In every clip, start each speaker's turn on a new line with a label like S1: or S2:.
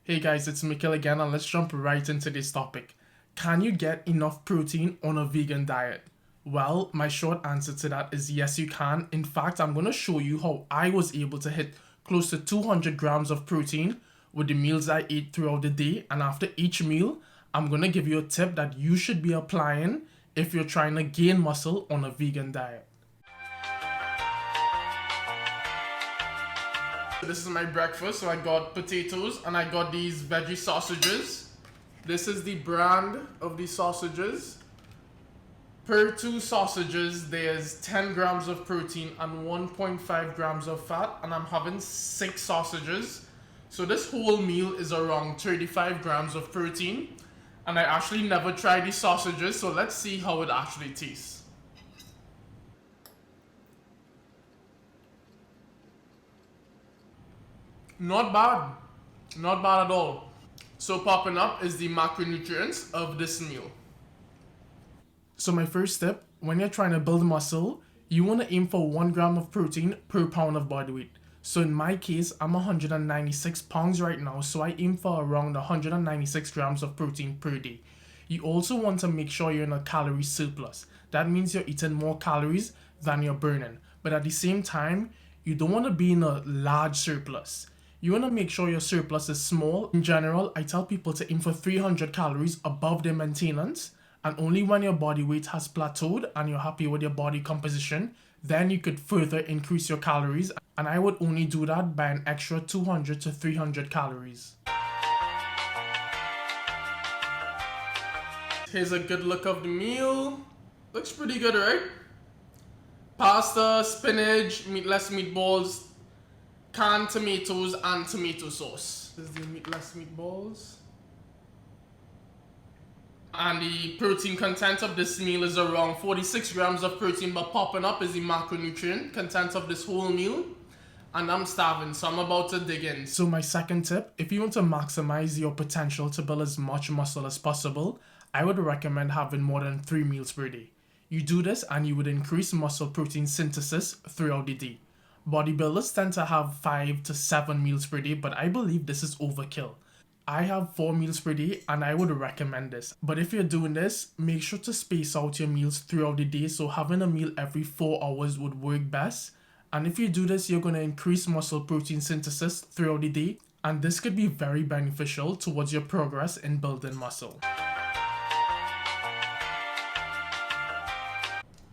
S1: Hey guys, it's Mikhail again, and let's jump right into this topic. Can you get enough protein on a vegan diet? Well, my short answer to that is yes, you can. In fact, I'm going to show you how I was able to hit close to 200 grams of protein with the meals I ate throughout the day. And after each meal, I'm going to give you a tip that you should be applying if you're trying to gain muscle on a vegan diet. This is my breakfast. So I got potatoes and I got these veggie sausages. This is the brand of these sausages. Per 2 sausages, there's 10 grams of protein and 1.5 grams of fat, and I'm having 6 sausages. So this whole meal is around 35 grams of protein, and I actually never tried these sausages, so let's see how it actually tastes. Not bad. Not bad at all. So popping up is the macronutrients of this meal. So my first tip, when you're trying to build muscle, you want to aim for 1 gram of protein per pound of body weight. So in my case, I'm 196 pounds right now, so I aim for around 196 grams of protein per day. You also want to make sure you're in a calorie surplus. That means you're eating more calories than you're burning. But at the same time, you don't want to be in a large surplus. You want to make sure your surplus is small. In general, I tell people to aim for 300 calories above their maintenance, and only when your body weight has plateaued and you're happy with your body composition, then you could further increase your calories, and I would only do that by an extra 200 to 300 calories. Here's a good look of the meal. Looks pretty good, right? Pasta, spinach, meatless meatballs, canned tomatoes, and tomato sauce. This is the meatless meatballs. And the protein content of this meal is around 46 grams of protein, but popping up is the macronutrient content of this whole meal. And I'm starving, so I'm about to dig in. So my second tip, if you want to maximize your potential to build as much muscle as possible, I would recommend having more than 3 meals per day. You do this and you would increase muscle protein synthesis throughout the day. Bodybuilders tend to have 5 to 7 meals per day, but I believe this is overkill. I have 4 meals per day and I would recommend this. But if you're doing this, make sure to space out your meals throughout the day, so having a meal every 4 hours would work best. And if you do this, you're going to increase muscle protein synthesis throughout the day, and this could be very beneficial towards your progress in building muscle.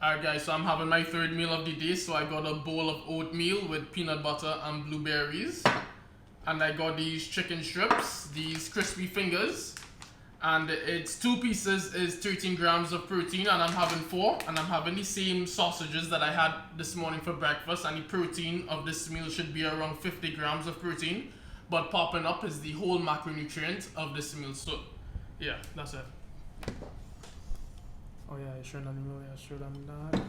S1: Alright guys, so I'm having my third meal of the day. So I got a bowl of oatmeal with peanut butter and blueberries. And I got these chicken strips, these crispy fingers. And it's 2 pieces is 13 grams of protein, and I'm having 4. And I'm having the same sausages that I had this morning for breakfast. And the protein of this meal should be around 50 grams of protein. But popping up is the whole macronutrient of this meal. So yeah, that's it. Oh yeah, sure that.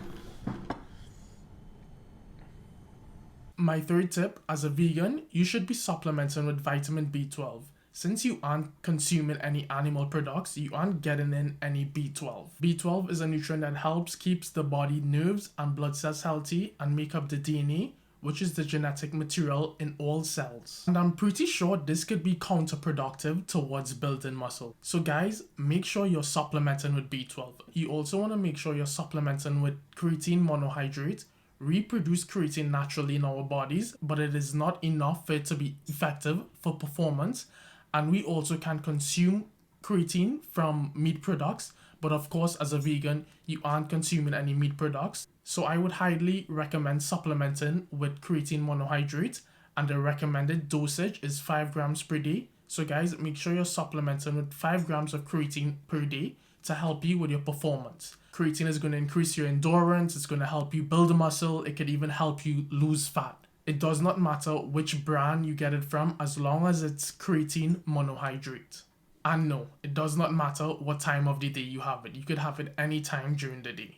S1: My third tip, as a vegan, you should be supplementing with vitamin B12. Since you aren't consuming any animal products, you aren't getting in any B12. B12 is a nutrient that helps keeps the body nerves and blood cells healthy and make up the DNA, which is the genetic material in all cells. And I'm pretty sure this could be counterproductive towards building muscle. So guys, make sure you're supplementing with B12. You also want to make sure you're supplementing with creatine monohydrate. We produce creatine naturally in our bodies, but it is not enough for it to be effective for performance. And we also can consume creatine from meat products, but of course as a vegan, you aren't consuming any meat products. So I would highly recommend supplementing with creatine monohydrate, and the recommended dosage is 5 grams per day. So guys, make sure you're supplementing with 5 grams of creatine per day to help you with your performance. Creatine is going to increase your endurance, it's going to help you build muscle, it could even help you lose fat. It does not matter which brand you get it from as long as it's creatine monohydrate. And no, it does not matter what time of the day you have it. You could have it any time during the day.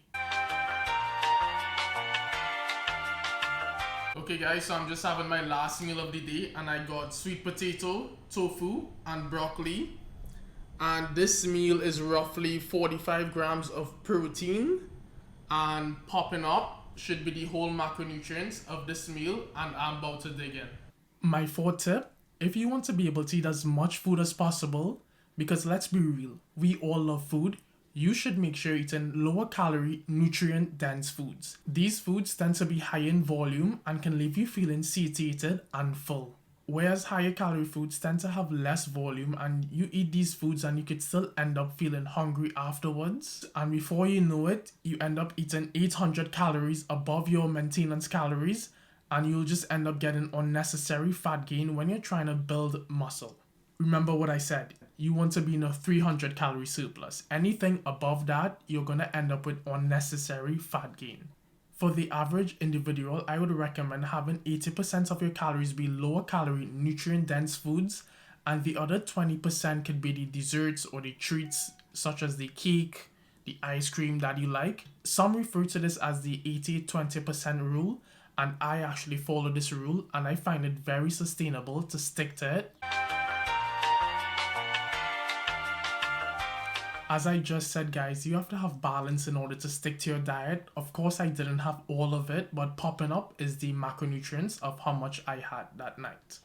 S1: Okay guys, so I'm just having my last meal of the day, and I got sweet potato, tofu, and broccoli. And this meal is roughly 45 grams of protein, and popping up should be the whole macronutrients of this meal, and I'm about to dig in. My fourth tip, If you want to be able to eat as much food as possible, because let's be real, we all love food, you should make sure you're eating lower calorie, nutrient dense foods. These foods tend to be high in volume and can leave you feeling satiated and full. Whereas higher calorie foods tend to have less volume, and you eat these foods and you could still end up feeling hungry afterwards. And before you know it, you end up eating 800 calories above your maintenance calories, and you'll just end up getting unnecessary fat gain when you're trying to build muscle. Remember what I said, you want to be in a 300 calorie surplus. Anything above that, you're going to end up with unnecessary fat gain. For the average individual, I would recommend having 80% of your calories be lower calorie, nutrient dense foods, and the other 20% could be the desserts or the treats, such as the cake, the ice cream that you like. Some refer to this as the 80-20% rule, and I actually follow this rule, and I find it very sustainable to stick to it. As I just said, guys, you have to have balance in order to stick to your diet. Of course, I didn't have all of it, but popping up is the macronutrients of how much I had that night.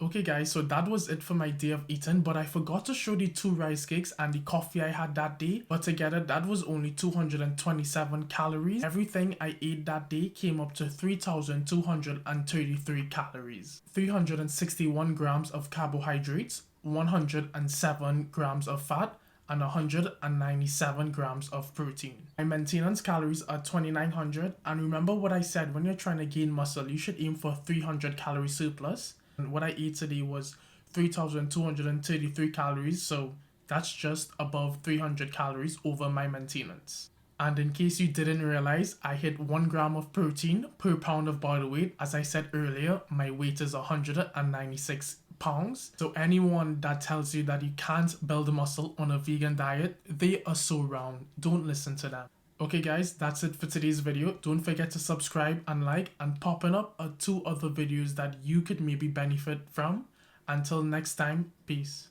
S1: Okay guys, so that was it for my day of eating, but I forgot to show the 2 rice cakes and the coffee I had that day, but together that was only 227 calories. Everything I ate that day came up to 3,233 calories, 361 grams of carbohydrates, 107 grams of fat, and 197 grams of protein. My maintenance calories are 2,900, and remember what I said, when you're trying to gain muscle, you should aim for a 300 calorie surplus. And what I ate today was 3,233 calories, so that's just above 300 calories over my maintenance. And in case you didn't realize, I hit 1 gram of protein per pound of body weight. As I said earlier, my weight is 196 pounds. So anyone that tells you that you can't build muscle on a vegan diet, they are so wrong. Don't listen to them. Okay guys, that's it for today's video. Don't forget to subscribe and like, and popping up are 2 other videos that you could maybe benefit from. Until next time, peace.